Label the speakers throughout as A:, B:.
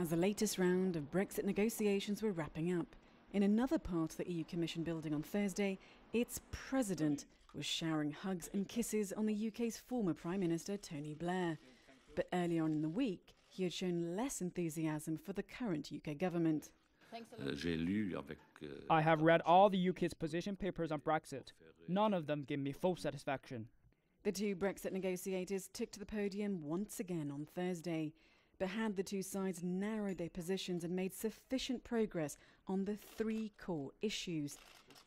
A: As the latest round of Brexit negotiations were wrapping up, in another part of the EU Commission building on Thursday, its president was showering hugs and kisses on the UK's former Prime Minister Tony Blair. But earlier on in the week, he had shown less enthusiasm for the current UK government.
B: I have read all the UK's position papers on Brexit. None of them give me full satisfaction.
A: The two Brexit negotiators took to the podium once again on Thursday. But had the two sides narrowed their positions and made sufficient progress on the three core issues: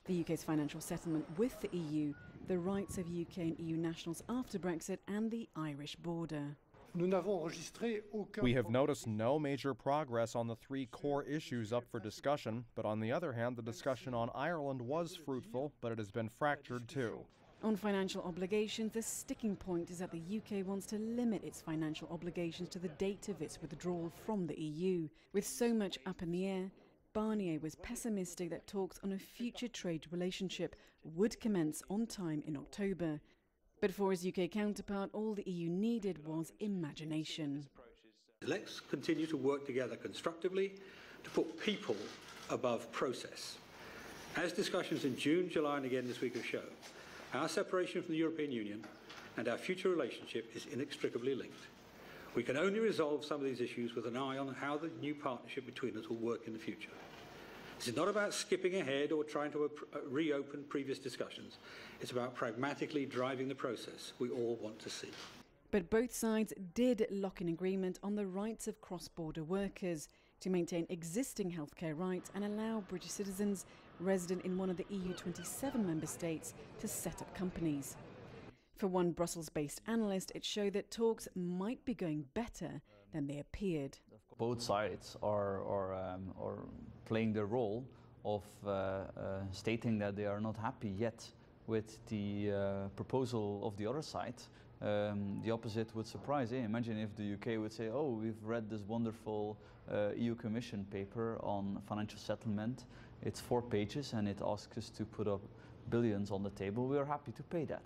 A: the UK's financial settlement with the EU, the rights of UK and EU nationals after Brexit, and the Irish border.
C: We have noticed no major progress on the three core issues up for discussion, but on the other hand, the discussion on Ireland was fruitful, but it has been fractured too.
A: On financial obligations, the sticking point is that the UK wants to limit its financial obligations to the date of its withdrawal from the EU. With so much up in the air, Barnier was pessimistic that talks on a future trade relationship would commence on time in October. But for his UK counterpart, all the EU needed was imagination.
D: Let's continue to work together constructively to put people above process. As discussions in June, July and again this week have shown, our separation from the European Union and our future relationship is inextricably linked. We can only resolve some of these issues with an eye on how the new partnership between us will work in the future. This is not about skipping ahead or trying to reopen previous discussions. It's about pragmatically driving the process we all want to see.
A: But both sides did lock in agreement on the rights of cross-border workers to maintain existing healthcare rights and allow British citizens resident in one of the EU 27 member states to set up companies. For one Brussels-based analyst, it showed that talks might be going better than they appeared.
E: Both sides are playing the role of stating that they are not happy yet with the proposal of the other side. The opposite would surprise. Imagine if the UK would say, oh, we've read this wonderful EU Commission paper on financial settlement. It's 4 pages and it asks us to put up billions on the table. We are happy to pay that.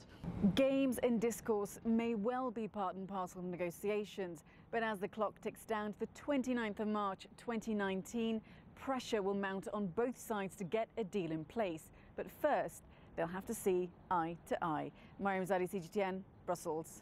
A: Games and discourse may well be part and parcel of negotiations, but as the clock ticks down to the 29th of March 2019, pressure will mount on both sides to get a deal in place. But first, they'll have to see eye to eye. Mariam Zadi, CGTN, Brussels.